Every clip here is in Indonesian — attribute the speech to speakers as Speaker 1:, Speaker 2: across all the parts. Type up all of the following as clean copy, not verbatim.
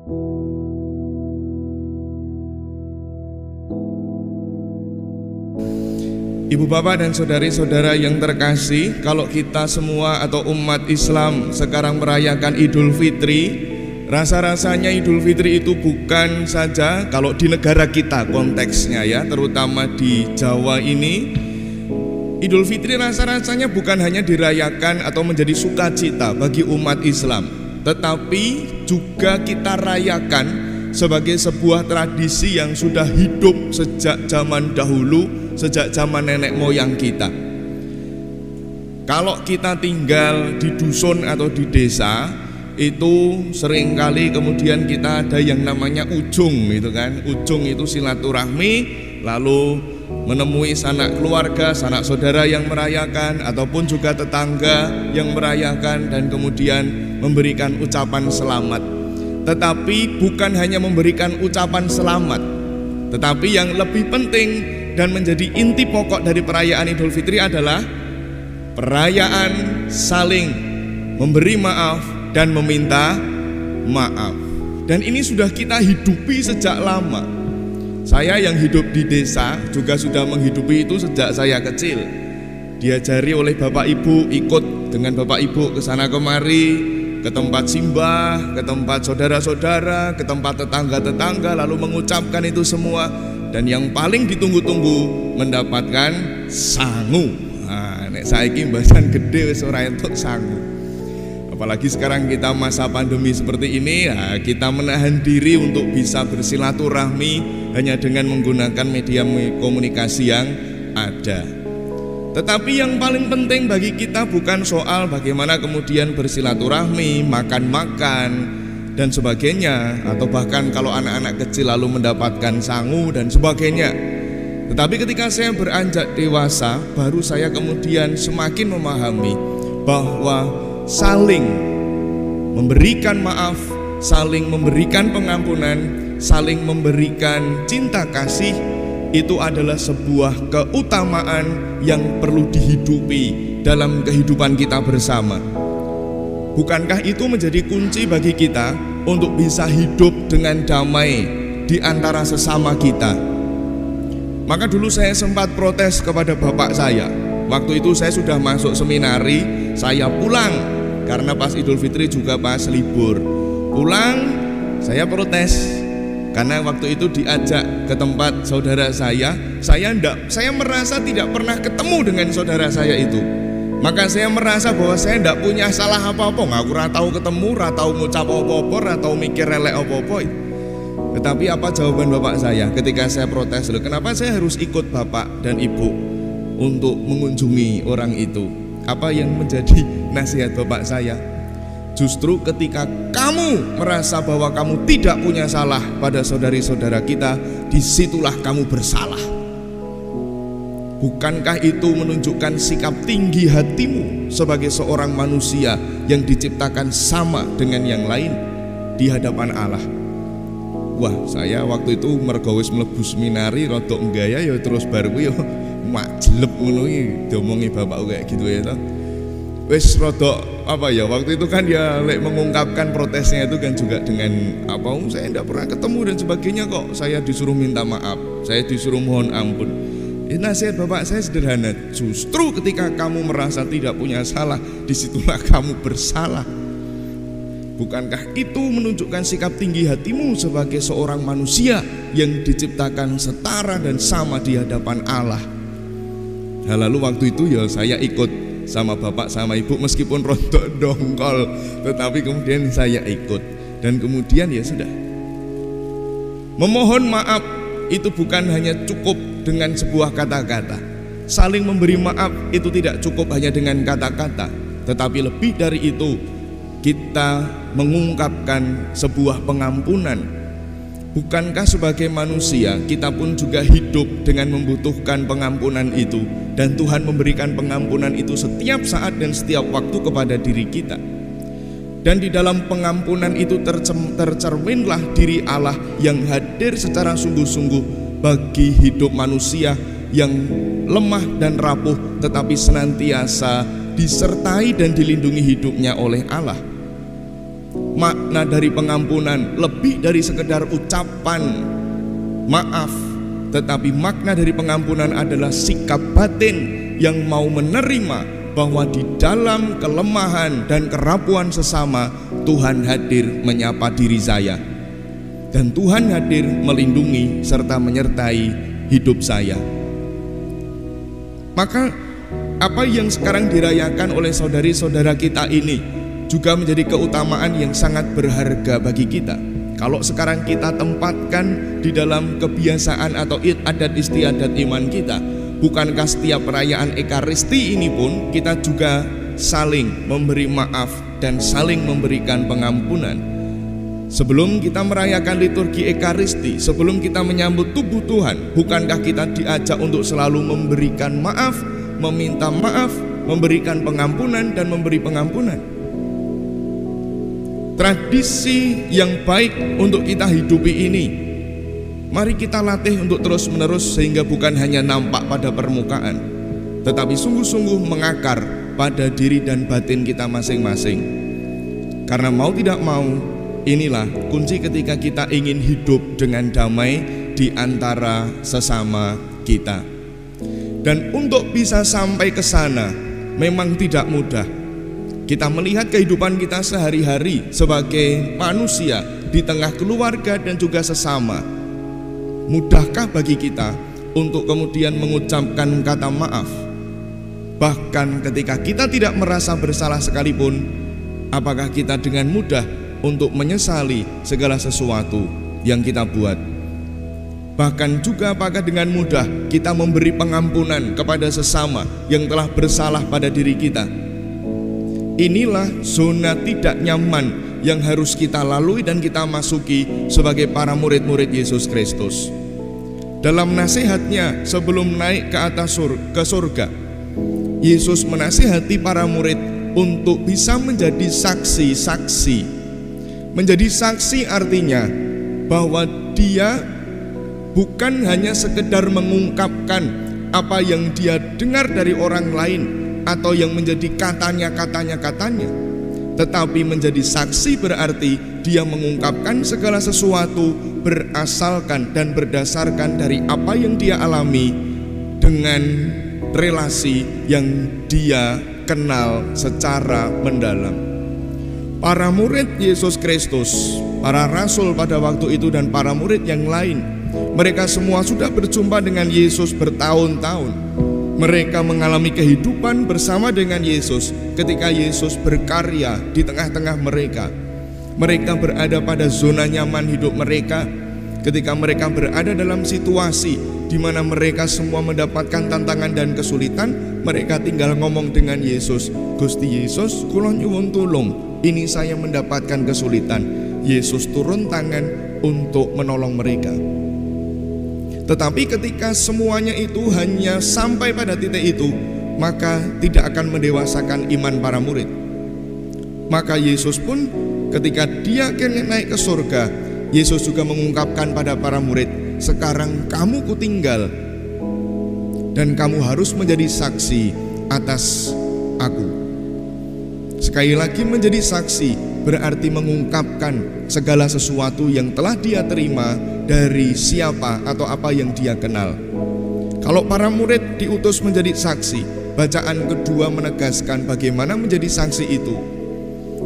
Speaker 1: Ibu bapak dan saudari-saudara yang terkasih, kalau kita semua atau umat Islam sekarang merayakan Idul Fitri, rasa-rasanya Idul Fitri itu bukan saja kalau di negara kita konteksnya ya, terutama di Jawa ini, Idul Fitri rasa-rasanya bukan hanya dirayakan atau menjadi sukacita bagi umat Islam, tetapi juga kita rayakan sebagai sebuah tradisi yang sudah hidup sejak zaman dahulu, sejak zaman nenek moyang kita. Kalau kita tinggal di dusun atau di desa, itu seringkali kemudian kita ada yang namanya ujung gitu kan. Ujung itu silaturahmi, lalu menemui sanak keluarga, sanak saudara yang merayakan, ataupun juga tetangga yang merayakan, dan kemudian memberikan ucapan selamat. Tetapi bukan hanya memberikan ucapan selamat, tetapi yang lebih penting dan menjadi inti pokok dari perayaan Idul Fitri adalah perayaan saling memberi maaf dan meminta maaf. Dan ini sudah kita hidupi sejak lama. Saya yang hidup di desa juga sudah menghidupi itu sejak saya kecil. Diajari oleh bapak ibu, ikut dengan bapak ibu ke sana kemari, ke tempat simbah, ke tempat saudara-saudara, ke tempat tetangga-tetangga, lalu mengucapkan itu semua. Dan yang paling ditunggu-tunggu mendapatkan sangu. Nah, nek saiki mbasan gede wis ora entuk sangu. Apalagi sekarang kita masa pandemi seperti ini, ya, kita menahan diri untuk bisa bersilaturahmi hanya dengan menggunakan media komunikasi yang ada. Tetapi yang paling penting bagi kita bukan soal bagaimana kemudian bersilaturahmi, makan-makan dan sebagainya, atau bahkan kalau anak-anak kecil lalu mendapatkan sangu dan sebagainya. Tetapi ketika saya beranjak dewasa, baru saya kemudian semakin memahami bahwa saling memberikan maaf, saling memberikan pengampunan, saling memberikan cinta kasih, itu adalah sebuah keutamaan yang perlu dihidupi dalam kehidupan kita bersama. Bukankah itu menjadi kunci bagi kita untuk bisa hidup dengan damai di antara sesama kita? Maka dulu saya sempat protes kepada bapak saya. Waktu itu saya sudah masuk seminari, saya pulang karena pas Idul Fitri juga pas libur. Pulang, saya protes karena waktu itu diajak ke tempat saudara saya merasa tidak pernah ketemu dengan saudara saya itu. Maka saya merasa bahwa saya tidak punya salah apa-apa. Aku ora tahu ketemu, ora tahu ngucap apa-apa, ora tahu mikir relek apa-apa. Tetapi apa jawaban bapak saya ketika saya protes? Loh, kenapa saya harus ikut bapak dan ibu untuk mengunjungi orang itu? Apa yang menjadi nasihat bapak saya? Justru ketika kamu merasa bahwa kamu tidak punya salah pada saudari-saudara kita, disitulah kamu bersalah. Bukankah itu menunjukkan sikap tinggi hatimu sebagai seorang manusia yang diciptakan sama dengan yang lain di hadapan Allah? Wah, saya waktu itu mergo wis mlebu seminari rada enggaya ya, terus bar kuwi ya majleb ngono iki diomongi bapak kayak gitu ya toh. Wis rada apa ya, waktu itu kan ya lek mengungkapkan protesnya itu kan juga dengan apa, saya tidak pernah ketemu dan sebagainya, kok saya disuruh minta maaf, saya disuruh mohon ampun. Nasihat bapak saya sederhana, justru ketika kamu merasa tidak punya salah, disitulah kamu bersalah. Bukankah itu menunjukkan sikap tinggi hatimu sebagai seorang manusia yang diciptakan setara dan sama di hadapan Allah? Nah, lalu waktu itu ya saya ikut sama bapak sama ibu, meskipun rontok dongkol, tetapi kemudian saya ikut. Dan kemudian ya sudah, memohon maaf itu bukan hanya cukup dengan sebuah kata-kata. Saling memberi maaf itu tidak cukup hanya dengan kata-kata, tetapi lebih dari itu, kita mengungkapkan sebuah pengampunan. Bukankah sebagai manusia kita pun juga hidup dengan membutuhkan pengampunan itu, dan Tuhan memberikan pengampunan itu setiap saat dan setiap waktu kepada diri kita. Dan di dalam pengampunan itu tercerminlah diri Allah yang hadir secara sungguh-sungguh bagi hidup manusia yang lemah dan rapuh, tetapi senantiasa disertai dan dilindungi hidupnya oleh Allah. Makna dari pengampunan lebih dari sekedar ucapan maaf, tetapi makna dari pengampunan adalah sikap batin yang mau menerima bahwa di dalam kelemahan dan kerapuan sesama, Tuhan hadir menyapa diri saya, dan Tuhan hadir melindungi serta menyertai hidup saya. Maka apa yang sekarang dirayakan oleh saudari-saudara kita ini juga menjadi keutamaan yang sangat berharga bagi kita. Kalau sekarang kita tempatkan di dalam kebiasaan atau adat istiadat iman kita, bukankah setiap perayaan Ekaristi ini pun kita juga saling memberi maaf dan saling memberikan pengampunan? Sebelum kita merayakan liturgi Ekaristi, sebelum kita menyambut tubuh Tuhan, bukankah kita diajak untuk selalu memberikan maaf, meminta maaf, memberikan pengampunan dan memberi pengampunan? Tradisi yang baik untuk kita hidupi ini, mari kita latih untuk terus-menerus sehingga bukan hanya nampak pada permukaan, tetapi sungguh-sungguh mengakar pada diri dan batin kita masing-masing. Karena mau tidak mau, inilah kunci ketika kita ingin hidup dengan damai di antara sesama kita. Dan untuk bisa sampai ke sana memang tidak mudah. Kita melihat kehidupan kita sehari-hari sebagai manusia di tengah keluarga dan juga sesama. Mudahkah bagi kita untuk kemudian mengucapkan kata maaf? Bahkan ketika kita tidak merasa bersalah sekalipun, apakah kita dengan mudah untuk menyesali segala sesuatu yang kita buat? Bahkan juga apakah dengan mudah kita memberi pengampunan kepada sesama yang telah bersalah pada diri kita? Inilah zona tidak nyaman yang harus kita lalui dan kita masuki sebagai para murid-murid Yesus Kristus. Dalam nasihatnya sebelum naik ke atas ke surga, Yesus menasihati para murid untuk bisa menjadi saksi-saksi. Menjadi saksi artinya bahwa dia bukan hanya sekedar mengungkapkan apa yang dia dengar dari orang lain atau yang menjadi katanya, tetapi menjadi saksi berarti dia mengungkapkan segala sesuatu berasalkan dan berdasarkan dari apa yang dia alami dengan relasi yang dia kenal secara mendalam. Para murid Yesus Kristus, para rasul pada waktu itu dan para murid yang lain, mereka semua sudah berjumpa dengan Yesus bertahun-tahun. Mereka mengalami kehidupan bersama dengan Yesus ketika Yesus berkarya di tengah-tengah mereka. Mereka berada pada zona nyaman hidup mereka ketika mereka berada dalam situasi di mana mereka semua mendapatkan tantangan dan kesulitan. Mereka tinggal ngomong dengan Yesus, "Gusti Yesus, kula nyuwun tulung, ini saya mendapatkan kesulitan." Yesus turun tangan untuk menolong mereka. Tetapi ketika semuanya itu hanya sampai pada titik itu, maka tidak akan mendewasakan iman para murid. Maka Yesus pun ketika dia akan naik ke surga, Yesus juga mengungkapkan pada para murid, "Sekarang kamu kutinggal dan kamu harus menjadi saksi atas aku." Sekali lagi, menjadi saksi berarti mengungkapkan segala sesuatu yang telah dia terima dari siapa atau apa yang dia kenal. Kalau para murid diutus menjadi saksi, bacaan kedua menegaskan bagaimana menjadi saksi itu.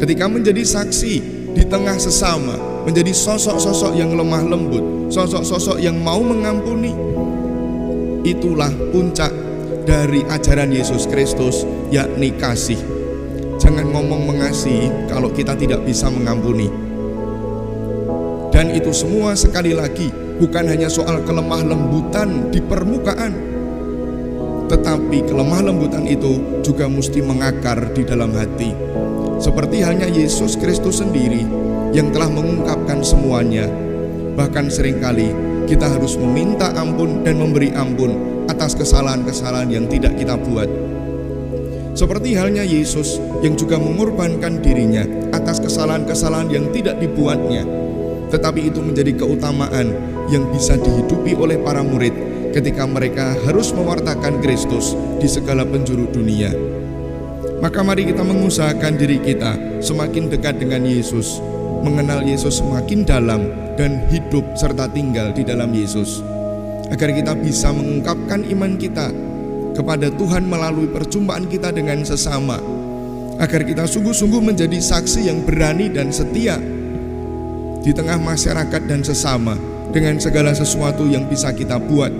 Speaker 1: Ketika menjadi saksi di tengah sesama, menjadi sosok-sosok yang lemah lembut, sosok-sosok yang mau mengampuni. Itulah puncak dari ajaran Yesus Kristus, yakni kasih. Jangan ngomong mengasihi kalau kita tidak bisa mengampuni. Dan itu semua sekali lagi bukan hanya soal kelemah lembutan di permukaan, tetapi kelemah lembutan itu juga mesti mengakar di dalam hati. Seperti halnya Yesus Kristus sendiri yang telah mengungkapkan semuanya. Bahkan seringkali kita harus meminta ampun dan memberi ampun atas kesalahan-kesalahan yang tidak kita buat. Seperti halnya Yesus yang juga mengorbankan dirinya atas kesalahan-kesalahan yang tidak dibuatnya. Tetapi itu menjadi keutamaan yang bisa dihidupi oleh para murid ketika mereka harus mewartakan Kristus di segala penjuru dunia. Maka mari kita mengusahakan diri kita semakin dekat dengan Yesus, mengenal Yesus semakin dalam, dan hidup serta tinggal di dalam Yesus, agar kita bisa mengungkapkan iman kita kepada Tuhan melalui perjumpaan kita dengan sesama, agar kita sungguh-sungguh menjadi saksi yang berani dan setia di tengah masyarakat dan sesama, dengan segala sesuatu yang bisa kita buat,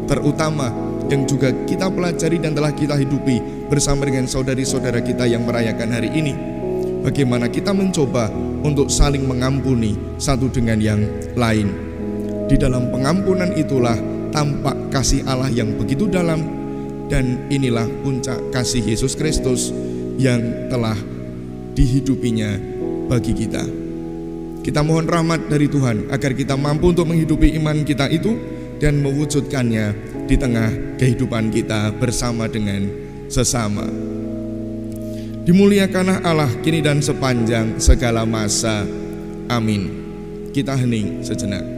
Speaker 1: terutama yang juga kita pelajari dan telah kita hidupi bersama dengan saudari-saudara kita yang merayakan hari ini. Bagaimana kita mencoba untuk saling mengampuni satu dengan yang lain. Di dalam pengampunan itulah tampak kasih Allah yang begitu dalam, dan inilah puncak kasih Yesus Kristus yang telah dihidupinya bagi kita. Kita mohon rahmat dari Tuhan agar kita mampu untuk menghidupi iman kita itu dan mewujudkannya di tengah kehidupan kita bersama dengan sesama. Dimuliakanlah Allah kini dan sepanjang segala masa. Amin. Kita hening sejenak.